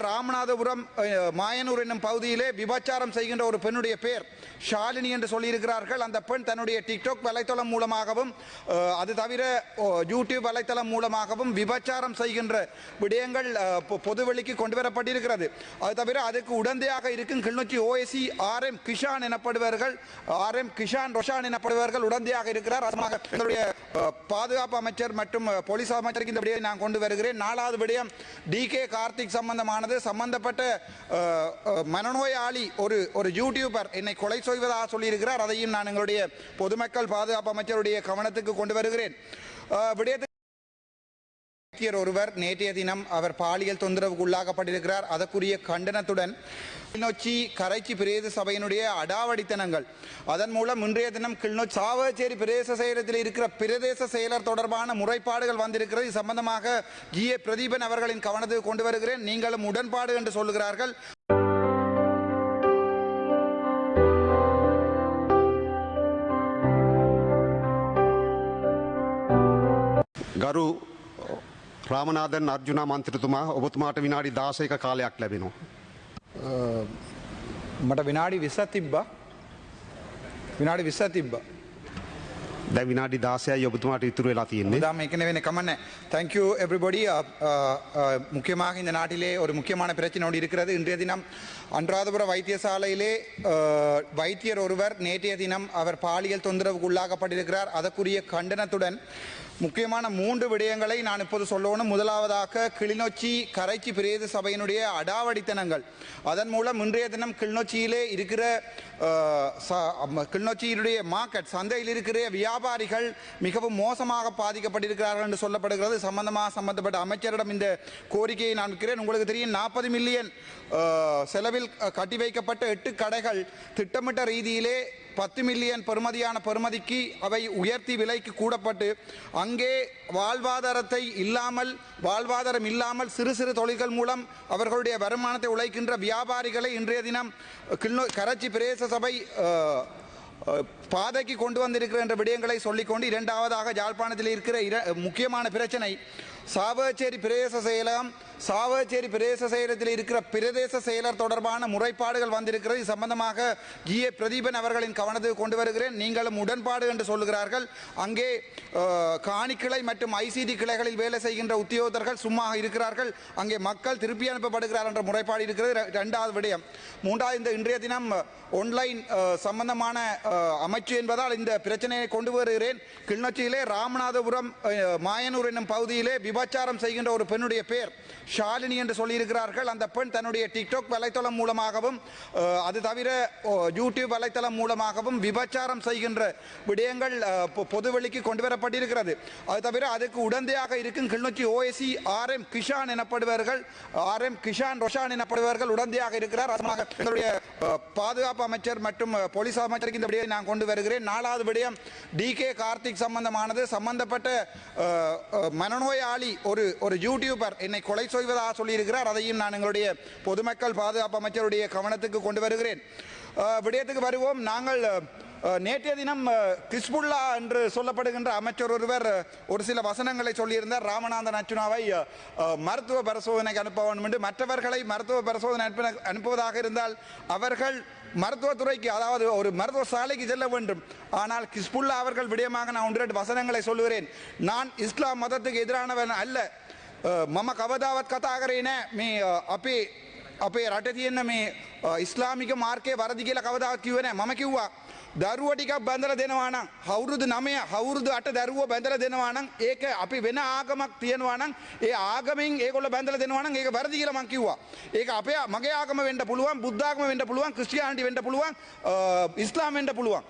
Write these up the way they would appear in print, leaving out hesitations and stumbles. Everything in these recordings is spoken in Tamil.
ராமநாதபுரம் மாயனூர் என்னும் பகுதியிலே விபச்சாரம் செய்கின்ற ஒரு பெண்ணுடைய பெயர் ஷாலினி என்று சொல்லியிருக்கிறார்கள். அந்த பெண் தன்னுடைய டிக்டாக் வலைத்தளம் மூலமாகவும் அது தவிர யூடியூப் வலைத்தளம் மூலமாகவும் விபச்சாரம் செய்கின்ற விடயங்கள் பொதுவெளிக்கு கொண்டு வரப்பட்டிருக்கிறது. அது தவிர அதுக்கு உடந்தையாக இருக்கும் கிளிநொச்சி ஓஎஸ்சி RM கிஷான் எனப்படுவார்கள், RM கிஷான் ரொஷான் எனப்படுவார்கள் உடந்தையாக இருக்கிறார். அதனால எங்களுடைய பாதுகாப்பு அமைச்சர் மற்றும் போலீஸ் அமைச்சருக்கு இந்த விடயத்தை நான் கொண்டு வருகிறேன். 4வது விடயம் DK கார்த்திக் சம்பந்தமானது. சம்பந்தப்பட்ட மனநோயாளி ஒரு யூடியூபர் என்னை கொலை செய்வதாக சொல்லியிருக்கிறார். அதையும் நான் எங்களுடைய பொதுமக்கள் பாதுகாப்பு அமைச்சருடைய கவனத்துக்கு கொண்டு வருகிறேன். ஒருவர் நேற்றைய தினம் அவர் பாலியல் தொந்தரவுக்கு உள்ளாக்கப்பட்டிருக்கிறார். அதற்குரிய கண்டனத்துடன் கிளிநொச்சி கரைச்சி பிரதேச சபையினுடைய அடாவடித்தனங்கள், அதன் மூலம் இன்றைய தினம் கிளிநொச்சி சாவச்சேரி பிரதேச செயலகத்தில் இருக்கிற பிரதேச செயலர் தொடர்பான முறைப்பாடுகள் வந்திருக்கிறது. இது சம்பந்தமாக GA பிரதீபன் அவர்களின் கவனத்துக்கு கொண்டு வருகிறேன். நீங்களும் உடன்பாடு என்று சொல்லுகிறார்கள். ගරු රාමනාදන් අර්ජුනා මන්ත්‍රතුමා ඔබතුමාට විනාඩි 16ක කාලයක් ලැබෙනවා. මට විනාඩි 20ක් තිබ්බා. විනාඩි 20ක් තිබ්බා. දැන් විනාඩි 16යි ඔබතුමාට ඉතුරු වෙලා තියෙන්නේ. அதான் ஏற்கனவே கமன்னே. Thank you everybody. முக்கியமாக இந்த நாட்டிலே ஒரு முக்கியமான பிரச்சனை இருக்கிறது. இன்றைய தினம் அனுராதபுர வைத்தியசாலையிலே வைத்தியர் ஒருவர் நேற்றைய தினம் அவர் பாலியல் தொந்தரவுக்கு உள்ளாக்கப்பட்டிருக்கிறார். அதற்குரிய கண்டனத்துடன் முக்கியமான 3 விடயங்களை நான் இப்போது சொல்லணும். முதலாவதாக கிளிநொச்சி கரைச்சி பிரதேச சபையினுடைய அடாவடித்தனங்கள், அதன் மூலம் இன்றைய தினம் கிளிநொச்சியிலே இருக்கிற கிளிநொச்சியினுடைய மார்க்கெட் சந்தையில் இருக்கிற வியாபாரிகள் மிகவும் மோசமாக பாதிக்கப்பட்டிருக்கிறார்கள் என்று சொல்லப்படுகிறது. சம்பந்தப்பட்ட அமைச்சரிடம் இந்த கோரிக்கையை நான் வைக்கிறேன். உங்களுக்கு தெரியும் 40 மில்லியன் செலவில் கட்டி வைக்கப்பட்ட 8 கடைகள் திட்டமிட்ட ரீதியிலே 10 மில்லியன் பெறுமதிக்கு அவை உயர்த்தி விலைக்கு கூடப்பட்டு அங்கே வாழ்வாதாரம் இல்லாமல் சிறு சிறு தொழில்கள் மூலம் அவர்களுடைய வருமானத்தை உழைக்கின்ற வியாபாரிகளை இன்றைய தினம் கரைச்சி பிரதேச சபை பாதைக்கு கொண்டு வந்திருக்கிற என்ற விடயங்களை சொல்லிக்கொண்டு, இரண்டாவதாக யாழ்ப்பாணத்தில் இருக்கிற முக்கியமான பிரச்சனை சாவச்சேரி பிரதேச செயலகத்தில் இருக்கிற பிரதேச செயலர் தொடர்பான முறைப்பாடுகள் வந்திருக்கிறது. இது சம்பந்தமாக GA பிரதீபன் அவர்களின் கவனத்துக்கு கொண்டு வருகிறேன். நீங்களும் உடன்பாடு என்று சொல்லுகிறார்கள். அங்கே காணிக்கிளை மற்றும் ICT கிளைகளில் வேலை செய்கின்ற உத்தியோகத்தர்கள் சும்மா இருக்கிறார்கள். அங்கே மக்கள் திருப்பி அனுப்பப்படுகிறார் என்ற முறைப்பாடு இருக்கிறது. 2வது விடயம். 3வது இன்றைய தினம் ஆன்லைன் சம்பந்தமான அமைச்சு என்பதால் இந்த பிரச்சனையை கொண்டு வருகிறேன். கிளிநொச்சியிலே ராமநாதபுரம் மாயனூர் என்னும் பகுதியிலே விபச்சாரம் செய்கின்ற ஒரு பெண்ணுடைய பெயர் ஷாலினி என்று சொல்லியிருக்கிறார்கள். அந்த பெண் தன்னுடைய டிக்டாக் வலைத்தளம் மூலமாகவும் அது தவிர யூடியூப் வலைத்தளம் மூலமாகவும் விபச்சாரம் செய்கின்ற விடயங்கள் பொதுவெளிக்கு கொண்டு வரப்பட்டிருக்கிறது. அது தவிர அதுக்கு உடந்தையாக இருக்கும் கிளிநொச்சி ஓஎஸ்சி RM கிஷான் எனப்படுவார்கள், RM கிஷான் ரொஷான் எனப்படுவார்கள் உடந்தையாக இருக்கிறார். அதனால எங்களுடைய பாதுகாப்பு அமைச்சர் மற்றும் போலீஸ் அமைச்சருக்கு இந்த விடயத்தை நான் கொண்டு வருகிறேன். 4வது விடயம் DK கார்த்திக் சம்பந்தமானது. சம்பந்தப்பட்ட மனநோயாளி ஒரு யூடியூபர் என்னை கொலை செய்வதாக சொல்லியிருக்கிறார். அதையும் நான் எங்களுடைய பொதுமக்கள் பாதுகாப்பு அமைச்சருடைய கவனத்துக்கு கொண்டு வருகிறேன். விடயத்துக்கு வருவோம். நாங்கள் நேற்றைய தினம் கிஸ்புல்லா என்று சொல்லப்படுகின்ற அமைச்சர் ஒருவர் ஒரு சில வசனங்களை சொல்லியிருந்தார். ராமநாதன் அர்ஜுனாவை மருத்துவ பரிசோதனைக்கு அனுப்ப வேண்டும் என்று. மற்றவர்களை மருத்துவ பரிசோதனை அனுப்புவதாக இருந்தால் அவர்கள் மருத்துவத்துறைக்கு, அதாவது ஒரு மருத்துவ சாலைக்கு செல்ல வேண்டும். ஆனால் கிஸ்புல்லா அவர்கள் விடயமாக நான் 1-2 வசனங்களை சொல்லுகிறேன். நான் இஸ்லாம் மதத்துக்கு எதிரானவன் அல்ல. මම කවදාවත් කතා කරේ නෑ මේ අපේ රටේ තියෙන මේ ඉස්ලාමික මාර්ගයේ වරදි කියලා කවදාවත් කිව්වේ නෑ. මම කිව්වා දරුවෝ ටිකක් බඳලා දෙනවා නම් අවුරුදු 9 අවුරුදු 8 දරුවෝ බඳලා දෙනවා නම් ඒක අපි වෙන ආගමක් තියනවා නම් ඒ ආගමෙන් ඒගොල්ලෝ බඳලා දෙනවා නම් ඒක වැරදි කියලා මම කිව්වා. ඒක අපේ මගේ ආගම වෙන්න පුළුවන්, බුද්ධ ආගම වෙන්න පුළුවන්, ක්‍රිස්තියානිටි වෙන්න පුළුවන්, ඉස්ලාම් වෙන්න පුළුවන්.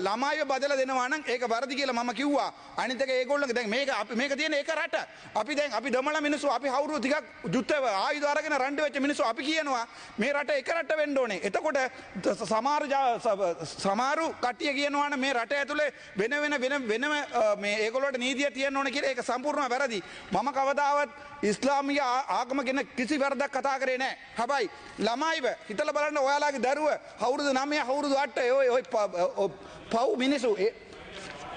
ළමයිව බදලා දෙනවා නම් ඒක වැරදි කියලා මම කිව්වා. අනිත් එක ඒගොල්ලෝ දැන් මේක තියෙන ඒක රට. අපි දමලා මිනිස්සු අපි අවුරුදු ටිකක් යුද්ධ ආයුධ අරගෙන රණ්ඩු වෙච්ච මිනිස්සු අපි කියනවා මේ රට එක රට වෙන්න ඕනේ. එතකොට සමහරු කට්ටිය කියනවා මේ රට ඇතුලේ වෙනම මේ ඒගොල්ලෝට නීතිය තියෙන්න ඕනේ කියලා. ඒක සම්පූර්ණව වැරදි. මම කවදාවත් ඉස්ලාමීය ආගම ගැන කිසි වරදක් කතා කරේ නැහැ. හැබැයි ළමයිව හිතලා බලන්න, ඔයාලගේ දරුව අවුරුදු 9 අවුරුදු 8 ඔය පව් මිනිස්සු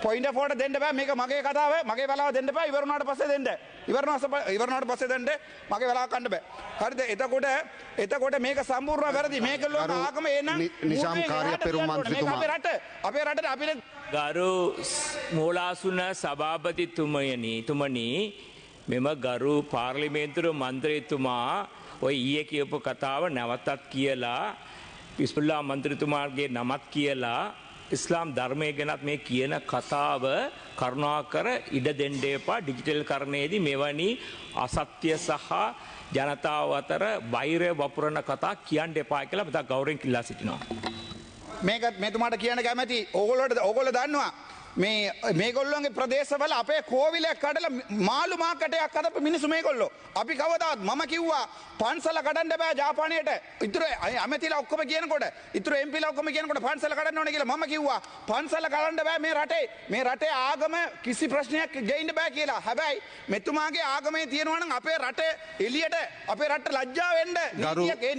පොයින්ට ෆෝට දෙන්න බෑ මේක මගේ කතාව මගේ වෙලාව දෙන්න බෑ ඉවරනාට පස්සේ දෙන්න ඉවරනාට පස්සේ දෙන්න මගේ වෙලාව කන්න බෑ හරිද එතකොට මේක සම්පූර්ණ වැරදි මේකල්ලෝ ආගම එනම් නිසාම් කාර්ය පෙරම් මන්ත්‍රීතුමා අපේ රටට අපිට ගරු මූලාසුන සභාපතිතුමනි මෙම ගරු පාර්ලිමේන්තුරු මන්ත්‍රීතුමා ඔය ඊයේ කියපු කතාව නැවතත් කියලා ඉස්මුල්ලා මන්ත්‍රීතුමාගේ නමත් කියලා ඉස්ලාම් ධර්මය ගැනත් මේ කියන කතාව කරුණාකර ඉඩ දෙන්න එපා ඩිජිටල් කරණයේදී මෙවැනි අසත්‍ය සහ ජනතාව අතර වෛරය වපුරන කතා කියන්න එපා කියලා මම ගෞරවයෙන් ඉල්ලා සිටිනවා. මේකත් මෙතුමාට කියන්න කැමැති ඕගොල්ලෝ දන්නවා මේගොල්ලොන්ගේ ප්‍රදේශවල අපේ කෝවිලයක් කඩලා මාළු මාකටයක් කඩපු මිනිස්සු මේගොල්ලෝ අපි කවදාවත් මම කිව්වා පන්සල කඩන්න බෑ ජාපානයට ඉතුරු ඇමතිලා ඔක්කොම කියනකොට ඉතුරු එම්පිලා ඔක්කොම කියනකොට පන්සල කඩන්න ඕනේ කියලා මම කිව්වා පන්සල කඩන්න බෑ මේ රටේ ආගම කිසි ප්‍රශ්නයක් ගේන්න බෑ කියලා හැබැයි මෙතුමාගේ ආගමේ තියෙනවා නම් අපේ රටේ එළියට අපේ රටට ලැජ්ජා වෙන්න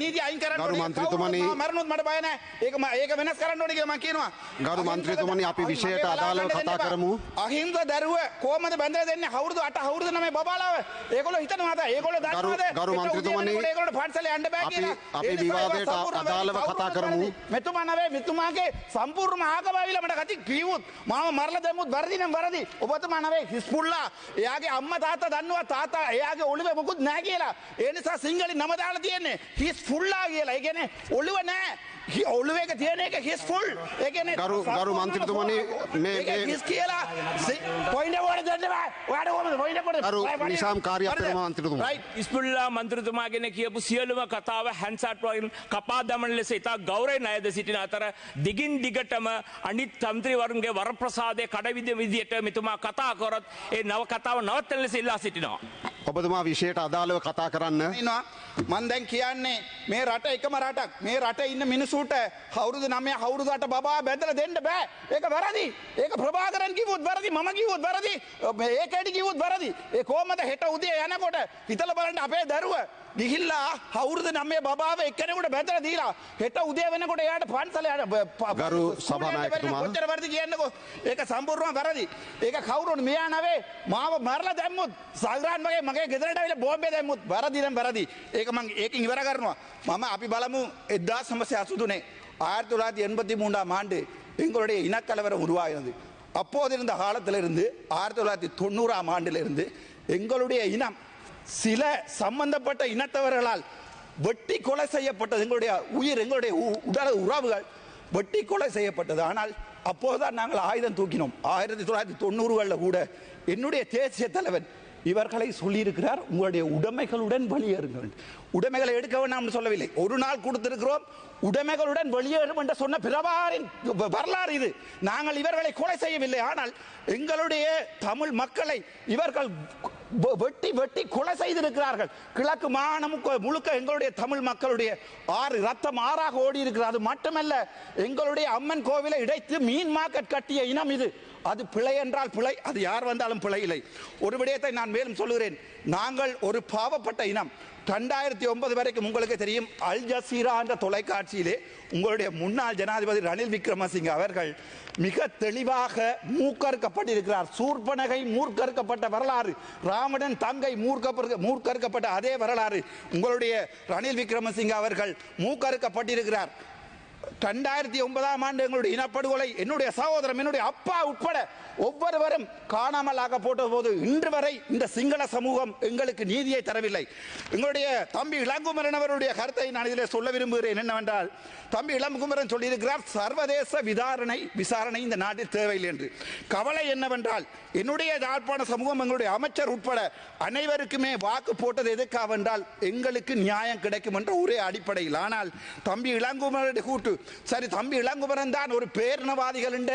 නීතිය අයින් කරන්න ඕනේ මන්ත්‍රීතුමනි මරණොත් මට බය නැහැ ඒක වෙනස් කරන්න ඕනේ කියලා මම කියනවා ගරු මන්ත්‍රීතුමනි අපි විෂයට අදාළව කතා කරමු අහිංස දරුව කොහමද බැඳලා දෙන්නේ අවුරුදු 8 අවුරුදු 9 බබාලාව ඒගොල්ලෝ හිතනවාද ඒගොල්ලෝ දන්නවද ගරු මන්ත්‍රීතුමනි ඒගොල්ලෝ පන්සලේ යන්න බෑ කියලා අපි විවාදයට අදාළව කතා කරමු මෙතුමාගේ සම්පූර්ණ ආගමවිල මට කති කිව්වොත් මාව මරලා දැම්මුත් වැරදි නම් වැරදි ඔබතුමා නවේ හිස්පුල්ලා එයාගේ අම්මා තාත්තා දන්නවා තාත්තා එයාගේ ඔළුවේ මොකුත් නැහැ කියලා ඒ නිසා සිංහලෙන් නම දාලා තියෙන්නේ හිස්පුල්ලා කියලා ඒ කියන්නේ ඔළුව නැහැ ඔළුවේක තියෙන එක හිස්ෆුල් ඒ කියන්නේ ගරු මන්ත්‍රීතුමනි මේ හිස් කියලා පොයින්ට් වල දෙන්න බෑ ඔයාට කොහමද පොයින්ට් එකට ගරු නිසාම් කාර්ය පෙරම මන්ත්‍රීතුමා ඉස්මුල්ලා මන්ත්‍රීතුමා ගැන කියපු සියලුම කතාව හැන්සට් වලින් කපා දමන ලෙස ඉතා ගෞරවයෙන් අයද සිටින අතර දිගින් දිගටම අනිත් තන්ත්‍රීවරුන්ගේ වරප්‍රසාදයේ කඩවිද විදියට මෙතුමා කතා කරොත් ඒ නව කතාව නවත්තන ලෙස ඉල්ලා සිටිනවා. ඔබතුමා විෂයට අදාළව කතා කරන්න. මම දැන් කියන්නේ මේ රට එකම රටක්. මේ රටේ ඉන්න මිනිසුන්ට අවුරුදු 9 අවුරුදු 8 බබා බැඳලා දෙන්න බෑ. ඒක වැරදි. ඒක ප්‍රභාකරන් කිව්වොත් වැරදි. මම කිව්වොත් වැරදි. ඒකෙඩි කිව්වොත් වැරදි. ඒ කොහමද හෙට උදේ යනකොට හිතලා බලන්න අපේ දරුවා ගිහිල්ලා අවුරුදු 9 බබාව එක්කෙනෙකුට බැඳලා දීලා හෙට උදේ වෙනකොට එයාට පන්සලේ ගරු සභානායකතුමා කොච්චර වැරදි කියන්නකෝ. ඒක සම්පූර්ණව වැරදි. ඒක කවුරුන් මෙයා නවේ මාව මරලා දැම්මුත් සල්රාන් වගේ මගේ ගෙදරට ආවිලා බෝම්බේ දැම්මුත් වැරදි නම් වැරදි. ඒක මම ඒකෙන් ඉවර කරනවා. මම අපි බලමු 1983 1983 ஆண்டு எங்களுடைய இனக்கலவரம் உருவாகினது. அப்போது இருந்த காலத்திலிருந்து 1990 ஆண்டிலிருந்து எங்களுடைய இனம் சில சம்பந்தப்பட்ட இனத்தவர்களால் வெட்டி கொலை செய்யப்பட்டது. எங்களுடைய உயிர் எங்களுடைய உடல் உறவுகள் வெட்டி கொலை செய்யப்பட்டது. ஆனால் அப்போதுதான் நாங்கள் ஆயுதம் தூக்கினோம். 1990களில் கூட என்னுடைய தேசிய தலைவன் இவர்களை சொல்லியிருக்கிறார், உங்களுடைய உடைமைகளுடன் வெளியேறுங்கள். உடைமைகளை எடுக்க வேண்டாம் சொல்லவில்லை, ஒரு நாள் கொடுத்திருக்கிறோம், உடைமைகளுடன் வெளியேறும் என்று சொன்ன பிரபாரின் வரலாறு இது. நாங்கள் இவர்களை கொலை செய்யவில்லை, ஆனால் எங்களுடைய தமிழ் மக்களை இவர்கள் வெட்டி வெட்டி கொலை செய்திருக்கிறார்கள். கிழக்கு மாகாணம் முழுக்க எங்களுடைய தமிழ் மக்களுடைய ரத்தம் ஆறாக ஓடி இருக்கிறது. அது மட்டுமல்ல, எங்களுடைய அம்மன் கோவிலை இடைத்து மீன் மார்க்கெட் கட்டிய இனம் இது. அது பிழை என்றால் பிழை, அது யார் வந்தாலும் பிழை இல்லை. ஒரு விடயத்தை நான் மேலும் சொல்லுகிறேன், நாங்கள் ஒரு பாவப்பட்ட இனம். 2009 வரைக்கும் உங்களுக்கு தெரியும், அல் ஜசீரா என்ற தொலைக்காட்சியிலே உங்களுடைய முன்னாள் ஜனாதிபதி ரணில் விக்ரமசிங்க அவர்கள் மிக தெளிவாக மூக்கறுக்கப்பட்டிருக்கிறார். சூர்பனகை மூர்க்கறுக்கப்பட்ட வரலாறு, ராவணன் தங்கை மூர்க்கறுக்கப்பட்ட அதே வரலாறு உங்களுடைய ரணில் விக்ரமசிங்க அவர்கள் மூக்கறுக்கப்பட்டிருக்கிறார். 2009 ஆண்டு எங்களுடைய இனப்படுகொலை, என்னுடைய சகோதரன், என்னுடைய அப்பா உட்பட ஒவ்வொருவரும் காணாமல் ஆக்கப்பட்ட போது இன்று வரை இந்த சிங்கள சமூகம் எங்களுக்கு நீதியை தரவில்லை. எங்களுடைய தம்பி இளங்குமரன் அவருடைய கருத்தை நான் இதில் சொல்ல விரும்புகிறேன். என்னவென்றால், தம்பி இளங்குமரன் சொல்லியிருக்கிறார், சர்வதேச விசாரணை இந்த நாட்டில் தேவையில்லை என்று. கவலை என்னவென்றால், என்னுடைய யாழ்ப்பாண சமூகம், எங்களுடைய அமைச்சர் உட்பட அனைவருக்குமே வாக்கு போட்டது எதுக்காக என்றால் எங்களுக்கு நியாயம் கிடைக்கும் என்ற ஒரே அடிப்படையில். ஆனால் தம்பி இளங்குமரனுடைய கூட்டு, சரி தம்பி இளங்குமரன் தான் ஒரு பேரினவாதிகள் என்ற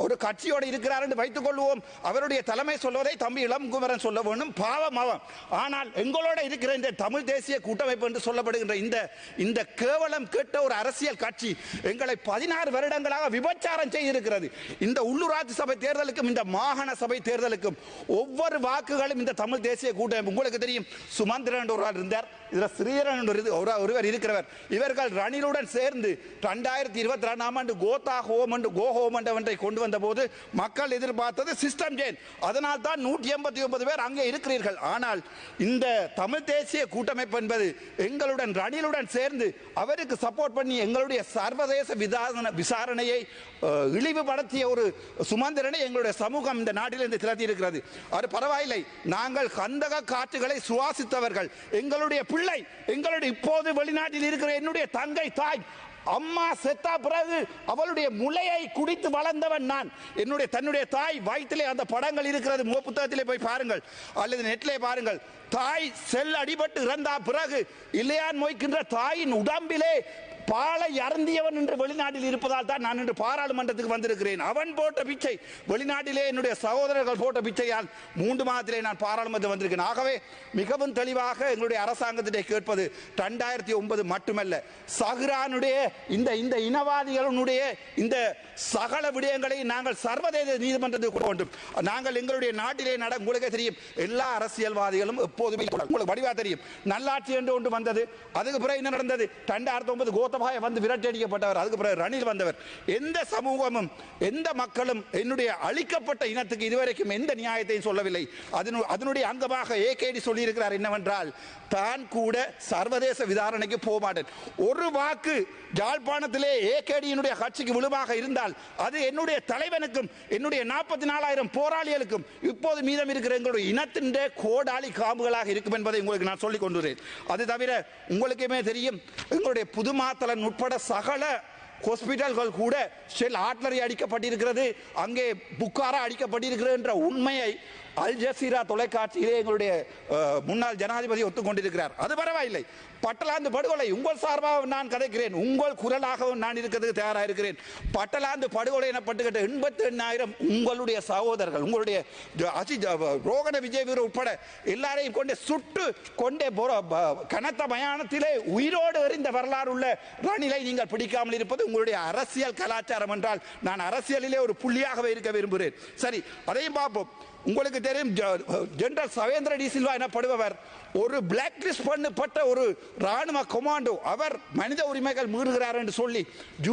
ஒரு கட்சியோடு இருக்கிறார் என்று வைத்துக் கொள்வோம், அவருடைய தலைமை சொல்வதை தம்பி இளங்குமரன் சொல்ல வேண்டும், பாவம் அவன். ஆனால் எங்களோட இருக்கிற இந்த தமிழ் தேசிய கூட்டமைப்பு என்று சொல்லப்படுகின்ற இந்த கேவலம் கேட்ட ஒரு அரசியல் கட்சி எங்களை 16 வருடங்களாக விபச்சாரம் செய்திருக்கிறது. இந்த உள்ளூராட்சி சபை தேர்தலுக்கும் இந்த மாகாண சபை தேர்தலுக்கும் ஒவ்வொரு வாக்குகளும் இந்த தமிழ் தேசிய கூட்டமைப்பு, உங்களுக்கு தெரியும், சுமந்திரன் ஒருவர் இருந்தார், இதுல ஸ்ரீதரன் ஒருவர் இருக்கிறவர், இவர்கள் ரணிலுடன் சேர்ந்து 2022 ஆண்டு கோதா ஹோம் என்று கோ ஹோம் என்றவற்றை கொண்டு வந்த போது மக்கள் எதிர்பார்த்தது சிஸ்டம் சேஞ்ச். அதனால் தான் 189 பேர் அங்கே இருக்கிறீர்கள். ஆனால் இந்த தமிழ் தேசிய கூட்டமைப்பு என்பது எங்களுடன் ரணிலுடன் சேர்ந்து அவருக்கு சப்போர்ட் பண்ணி எங்களுடைய சர்வதேச விசாரணையை இழிவுபடுத்திய ஒரு சுமந்திரனை எங்களுடைய சமூகம் இந்த நாட்டிலிருந்து திரட்டி இருக்கிறது. அது பரவாயில்லை, நாங்கள் கந்தக காற்றுகளை சுவாசித்தவர்கள். எங்களுடைய பிள்ளை, எங்களுடைய இப்போது வெளிநாட்டில் இருக்கிற என்னுடைய தங்கை தாய் அம்மா செத்தா பிறகு அவளுடைய முளையை குடித்து வளர்ந்தவன் நான். தன்னுடைய தாய் வயிற்றிலே அந்த படங்கள் இருக்கிறது, முக புத்தகத்திலே போய் பாருங்கள் அல்லது நெட்டிலே பாருங்கள். தாய் செல் அடிபட்டு இறந்தா பிறகு இல்லையான் மொய்க்கின்ற தாயின் உடம்பிலே பாலை அருந்தியவன் என்று வெளிநாட்டில் இருப்பதால் தான் நான் இன்று பாராளுமன்றத்துக்கு வந்திருக்கிறேன். அவன் போட்ட பிச்சை, வெளிநாட்டிலே என்னுடைய சகோதரர்கள் போட்ட பிச்சையால் 3 மாதத்திலே நான் பாராளுமன்றம் வந்திருக்கேன். ஆகவே மிகவும் தெளிவாக எங்களுடைய அரசாங்கத்திலே கேட்பது 2009 மட்டுமல்ல, சஹ்ரானுடைய இந்த இனவாதிகளுடைய இந்த சகல விடயங்களை நாங்கள் சர்வதேச நீதிமன்றத்துக்கு கொண்டு வேண்டும். நாங்கள் எங்களுடைய நாட்டிலே உங்களுக்கு தெரியும், எல்லா அரசியல்வாதிகளும் எப்போதுமே உங்களுக்கு வடிவா தெரியும், நல்லாட்சி என்று ஒன்று வந்தது. அதுக்கு பிறகு என்ன நடந்தது? 2009 கோத்தபாய வந்து விரட்டடிக்கப்பட்டவர், அதுக்கு பிறகு ரணில் வந்தவர். எந்த சமூகமும் எந்த மக்களும் என்னுடைய அழிக்கப்பட்ட இனத்துக்கு இதுவரைக்கும் எந்த நியாயத்தையும் சொல்லவில்லை. அதனுடைய அங்கமாக ஏகேடி சொல்லியிருக்கிறார் என்னவென்றால், தான் கூட சர்வதேச விசாரணைக்கு போக மாட்டேன். ஒரு வாக்கு யாழ்ப்பாணத்திலே ஏகேடியினுடைய கட்சிக்கு விழுமாக இருந்தால் அது என்னுடைய தலைவனுக்கும் என்னுடைய 44,000 போராளிகளுக்கும் இப்போது மீதம் இருக்கிற எங்களுடைய இனத்தின் கோடாளி காம்புகளாக இருக்கும் என்பதை உங்களுக்கு நான் சொல்லிக் கொண்டுறேன். அது தவிர உங்களுக்குமே தெரியும், எங்களுடைய புதுமாத்தலன் உட்பட சகல ஹாஸ்பிட்டல்கள் கூட ஷெல் ஆட்லரி அடிக்கப்பட்டிருக்கிறது, அங்கே புக்காரா அடிக்கப்பட்டிருக்கிறது என்ற உண்மையை அல் ஜசீரா தொலைக்காட்சியிலே எங்களுடைய முன்னாள் ஜனாதிபதி ஒத்துக்கொண்டிருக்கிறார். அது பரவாயில்லை. பட்டலாந்து படுகொலை உங்கள் சார்பாக நான் கதைக்கிறேன், உங்கள் குரலாகவும் நான் இருக்கிறதுக்கு தயாராக இருக்கிறேன். பட்டலாந்து படுகொலை எனப்பட்டுக்கிட்ட 88,000 உங்களுடைய சகோதரர்கள், உங்களுடைய ரோகண விஜய் வீரர் உட்பட எல்லாரையும் கொண்டு சுட்டு கொண்டே கனத்த மயானத்திலே உயிரோடு எறிந்த வரலாறு உள்ள ரணிலை நீங்கள் பிடிக்காமல் இருப்பது உங்களுடைய அரசியல் கலாச்சாரம் என்றால் நான் அரசியலிலே ஒரு புள்ளியாகவே இருக்க விரும்புகிறேன். சரி, அதையும் பார்ப்போம். உங்களுக்கு தெரியும், ஜெனரல் சவேந்திர டி சில்வா எனப்படுபவர் ஒரு பிளாக் லிஸ்ட் பண்ணப்பட்ட ஒரு ராணுவ கமாண்டோ. அவர் மனித உரிமைகள் மீறுகிறார் என்று சொல்லி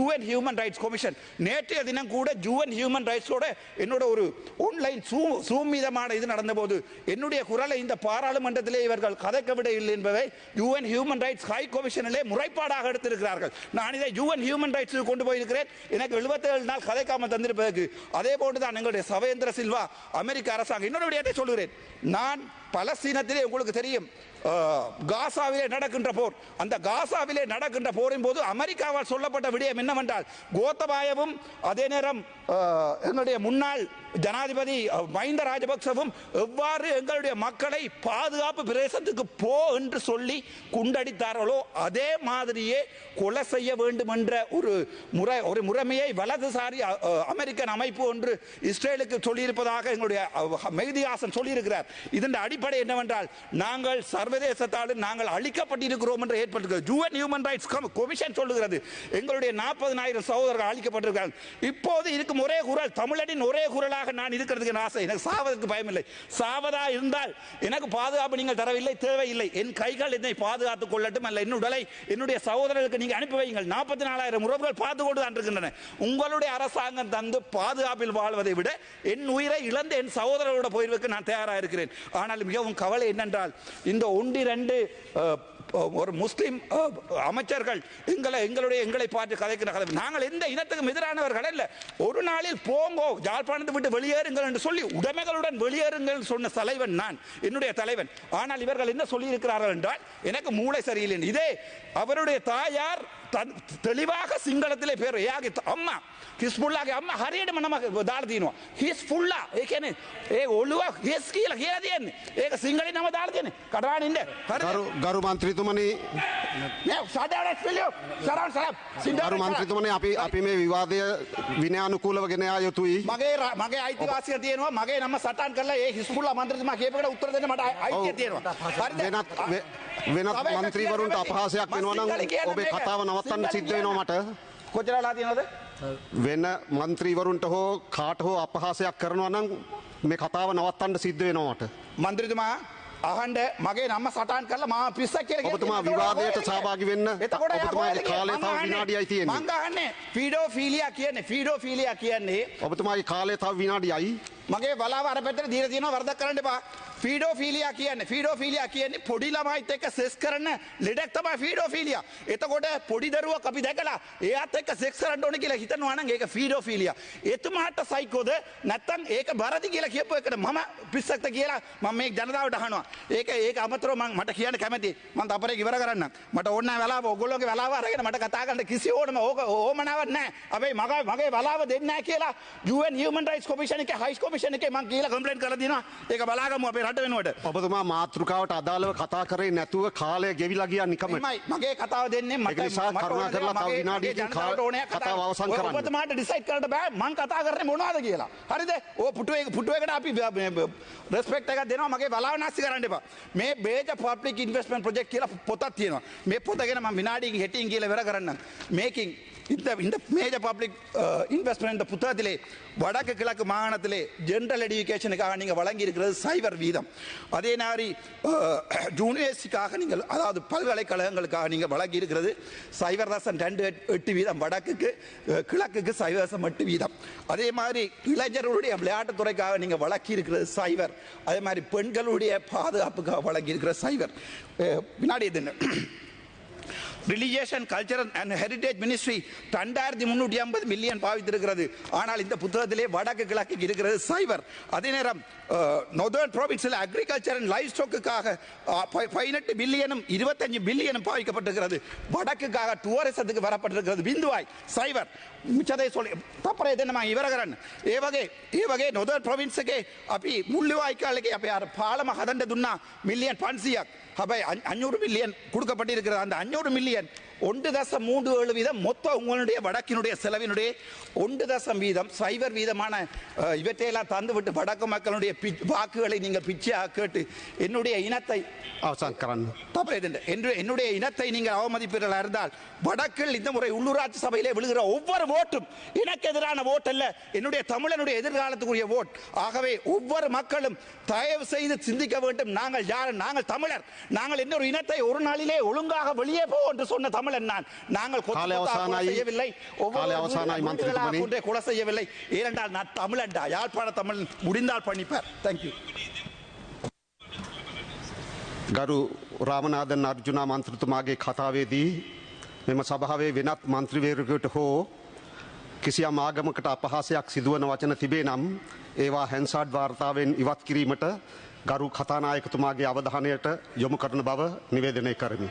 UN ஹியூமன் ரைட்ஸ் கமிஷன் நேற்றைய தினம் கூட UN ஹியூமன் ரைட்ஸோட என்னோட ஒரு ஆன்லைன் சூம் மீதமான இது நடந்தபோது என்னுடைய குரலை இந்த பாராளுமன்றத்திலே இவர்கள் கதைக்கவிட இல்லை என்பதை UN ஹியூமன் ரைட்ஸ் ஹை கமிஷனிலே முறைப்பாடாக எடுத்திருக்கிறார்கள். நான் இதை UN ஹியூமன் ரைட்ஸ் கொண்டு போயிருக்கிறேன். எனக்கு 77 நாள் கதைக்காமல் தந்திருப்பதற்கு. அதே போன்றுதான் எங்களுடைய சவேந்திர சில்வா அமெரிக்க அரசாங்கம். இன்னொரு விடயத்தை சொல்லுகிறேன். நான் பலஸ்தீனத்திலே உங்களுக்கு தெரியும், காசாவிலே நடக்கின்ற போர், அந்த காசாவிலே நடக்கின்ற போரின் போது அமெரிக்காவால் சொல்லப்பட்ட விடயம் என்னவென்றால், கோத்தபாயவும் அதே நேரம் எங்களுடைய முன்னாள் ஜனாதிபதி மஹிந்த ராஜபக்சவும் எவ்வாறு எங்களுடைய மக்களை பாதுகாப்பு பிரதேசத்துக்கு போ என்று சொல்லி குண்டடித்தார்களோ அதே மாதிரியே கொலை செய்ய வேண்டும் என்ற ஒரு முறைமையை வலதுசாரி அமெரிக்கன் அமைப்பு ஒன்று இஸ்ரேலுக்கு சொல்லியிருப்பதாக எங்களுடைய மெஹ்தி ஹாசன் சொல்லியிருக்கிறார். இதன் அடிப்படை என்னவென்றால், நாங்கள் சர்வதேசத்தால் நாங்கள் அழிக்கப்பட்டிருக்கிறோம் என்று ஏற்பட்டிருக்கிறது. UN ஹியூமன் ரைட்ஸ் கமிஷன் சொல்லுகிறது எங்களுடைய 40,000 சகோதரர்கள் அழிக்கப்பட்டிருக்கிறார்கள். இப்போது இருக்கும் ஒரே குரல், தமிழனின் ஒரே குரலாக நான் இருக்கிறதுக்கு ஆசை. எனக்கு சாவதற்கு பயமில்லை. சாவதா இருந்தால் எனக்கு பாதுகாப்பு நீங்கள் தரவில்லை, தேவையில்லை. என் கைகள் என்னை பாதுகாத்துக் கொள்ளட்டும், அல்ல என் உடலை என்னுடைய சகோதரர்களுக்கு நீங்கள் அனுப்பி வையுங்கள். 44,000 உறவுகள் பார்த்து கொண்டு தான் இருக்கின்றன. உங்களுடைய அரசாங்கம் தந்து பாதுகாப்பில் வாழ்வதை விட என் உயிரை இழந்து என் சகோதரர்களோட போயிருக்க நான் தயாராக இருக்கிறேன். ஆனால் மிகவும் கவலை என்னென்றால், இந்த 1-2 ஒரு முஸ்லிம் அமைச்சர்கள் எங்களை பார்த்து கதைக்கிற கதை. நாங்கள் எந்த இனத்துக்கும் எதிரானவர்கள் அல்ல. ஒரு நாளில் போங்கோ, யாழ்ப்பாணத்தை விட்டு வெளியேறுங்கள் என்று சொல்லி உடைமைகளுடன் வெளியேறுங்கள் சொன்ன தலைவன் நான், என்னுடைய தலைவன். ஆனால் இவர்கள் என்ன சொல்லி இருக்கிறார்கள் என்றால், எனக்கு மூளை சரியில்லை. இதே அவருடைய தாயார் தெளிவாக සිංහලතිලේ පෙර එයාගේ අම්මා හිස්පුල්ලාගේ අම්මා හරියටම නම දාලා තියෙනවා හිස්පුල්ලා ඒ කියන්නේ ඒ ඔළුව හිස් කියලා තියෙන්නේ ඒක සිංහලෙන් නම දාලා තියෙන්නේ කඩාගෙන ඉන්න ගරු මන්ත්‍රීතුමනි නෑ සාදාවත් පිළියෝ සරාන් සරම් ගරු මන්ත්‍රීතුමනි අපි මේ විවාදය විනයානුකූලව ගෙන යා යුතුයි මගේ අයිතිවාසිය තියෙනවා මගේ නම සටහන් කරලා ඒ හිස්පුල්ලා මන්ත්‍රීතුමා කියපේකට උත්තර දෙන්න මට අයිතිය තියෙනවා වෙනත් මන්ත්‍රීවරුන්ට අපහාසයක් වෙනවා නම් ඔබේ කතාව නවත්තන්න සිද්ධ වෙනවා මට කොච්චරලා තියෙනවද වෙන මන්ත්‍රීවරුන්ට හෝ කාට හෝ අපහාසයක් කරනවා නම් මේ කතාව නවත්තන්න සිද්ධ වෙනවා මට මන්ත්‍රීතුමා අහන්න මගේ නම සටහන් කරලා මම පිස්සක් කියලා කියනවා. ඔබතුමා විවාදයට සහභාගී වෙන්න එතකොට ඔබතුමාගේ කාලය තව විනාඩියයි තියෙන්නේ. මං අහන්නේ ෆීඩෝෆීලියා කියන්නේ ඔබතුමාගේ කාලය තව විනාඩියයි. මගේ බලාව අර පැත්තට දීලා තියෙනවා වරදක් කරන්න එපා. ෆීඩෝෆීලියා කියන්නේ පොඩි ළමයිත් එක්ක සෙක්ස් කරන ලෙඩක් තමයි ෆීඩෝෆීලියා. එතකොට පොඩි දරුවක් අපි දැකලා එයාත් එක්ක සෙක්ස් කරන්න ඕනේ කියලා හිතනවා නම් ඒක ෆීඩෝෆීලියා. එතුමාට සයිකෝද නැත්නම් ඒක බරදි කියලා කියපු එකට මම පිස්සක්ද කියලා මම මේ ජනතාවට අහනවා. ඒක අමතරව මට කියන්න කැමතියි. මම තපරේ ඉවර කරන්නම්. මට ඕන නැහැ වෙලාව ඔයගොල්ලෝගේ වෙලාව අරගෙන මට කතා කරන්න කිසි ඕමනාවක් නැහැ. හැබැයි මගේ වෙලාව දෙන්නේ නැහැ කියලා UN Human Rights Commission එකේ High Commission එකේ මම කියලා කම්ප්ලේන්ට් කරලා දිනවා. ඒක බලාගමු අපේ රට වෙනුවට. ඔබතුමා මාතෘකාවට අදාළව කතා කරේ නැතුව කාලය ගෙවිලා ගියා නිකමට. මගේ කතාව දෙන්නේ මට කරුණා කරලා තව විනාඩියකින් කතාව අවසන් කරන්න. ඔබතුමාට ඩිසයිඩ් කරන්න බෑ මං කතා කරන්නේ මොනවද කියලා. හරිද? ඔය පුටුවේකට අපි රෙස්පෙක්ට් එකක් දෙනවා. මගේ බලාව නැස්ති කරන්න එපා. මේ බේජ පබ්ලික් ඉන්වෙස්ට්මන්ට් ප්‍රොජෙක්ට් කියලා පොතක් තියෙනවා. මේ පොත ගැන මම විනාඩියකින් හෙටින් කියලා ඉවර කරන්නම්. මේකින් இந்த மேஜர் பப்ளிக் இன்வெஸ்ட்மெண்ட் புத்தகத்திலே வடக்கு கிழக்கு மாகாணத்திலே ஜெனரல் எடுகேஷனுக்காக நீங்கள் வழங்கி இருக்கிறது சைபர் வீதம். அதே மாதிரி யூனிவர்சிட்டிக்காக நீங்கள் அதாவது பல்கலைக்கழகங்களுக்காக நீங்கள் வழங்கி இருக்கிறது 0.28 வீதம் வடக்குக்கு, கிழக்குக்கு 0.8 வீதம். அதே மாதிரி இளைஞர்களுடைய விளையாட்டுத்துறைக்காக நீங்கள் வழங்கி இருக்கிறது சைபர். அதே மாதிரி பெண்களுடைய பாதுகாப்புக்காக வழங்கி இருக்கிற சைபர். வினாடி என்ன religion cultural and heritage ministry 2350 million பாவித்திருக்கிறது. ஆனால் இந்த புத்தகத்திலே வடக்கு கிழக்கு இருக்கிறது சைபர். அதே நேரம் நொதர்ன் ப்ரோவின்ஸில் அக்ரிகல்ச்சர் அண்ட் லைஃப் ஸ்டாக்குக்காக 18 பில்லியனும் 25 பில்லியனும் பாவிக்கப்பட்டிருக்கிறது. வடக்குக்காக டூரிசத்துக்கு வரப்பட்டிருக்கிறது பிந்துவாய் சைபர். மிச்சதை சொல்லி තපරේ දෙන්න මම ඉවර කරන්න. ඒ වගේ නොදර්න් ප්‍රොවින්ස් එකේ අපි මුල්ලිවාய்க்காலுக்கு අපි අර පාලම හදන්න දුන්නා මිලියන් 500ක්. හැබැයි 500 மில்லியன் கொடுக்கப்பட்டிருக்கிறது. அந்த 500 மில்லியன் 1.37 வீதம் மொத்த உங்களுடைய வடக்கினுடைய செலவினுடைய 1 வீதம் சைபர் வீதமான இவற்றையெல்லாம் தந்துவிட்டு வடக்கு மக்களுடைய வாக்குகளை நீங்கள் பிச்சையாக கேட்டு என்னுடைய இனத்தை අවසන් කරන්න. என்னுடைய இனத்தை நீங்கள் அவமதிப்பீர்களாக இருந்தால் வடக்கில் இந்த முறை உள்ளூராட்சி சபையிலே விழுகிற ஒவ்வொரு ஓட்டும் எனக்கு எதிரான ஓட் அல்ல, என்னுடைய தமிழனுடைய எதிர்காலத்துக்குரிய ஓட். ஆகவே ஒவ்வொரு மக்களும் தயவு செய்து சிந்திக்க வேண்டும். நாங்கள் யார்? நாங்கள் தமிழர். நாங்கள் இன்னொரு இனத்தை ஒரு நாளிலே ஒழுங்காக வெளியே போ என்று சொன்ன தமிழன் நான். நாங்கள் செய்யவில்லை, கொலை செய்யவில்லை. ஏனென்றால் நான் தமிழன்டா, யாழ்ப்பாண தமிழ் முடிந்தால் பண்ணிப்பார். தேங்க்யூ. ගරු රාමනාදන් අර්ජුනා මන්ත්‍රතුමාගේ කතාවේදී මෙම සභාවේ වෙනත් මන්ත්‍රීවරයෙකුට හෝ කිසියම් ආගමකට අපහාසයක් සිදුවන වචන තිබේ නම් ඒවා හැන්සාඩ් වාර්තාවෙන් ඉවත් කිරීමට ගරු කතානායකතුමාගේ අවධානයට යොමු කරන බව නිවේදනය කරමි.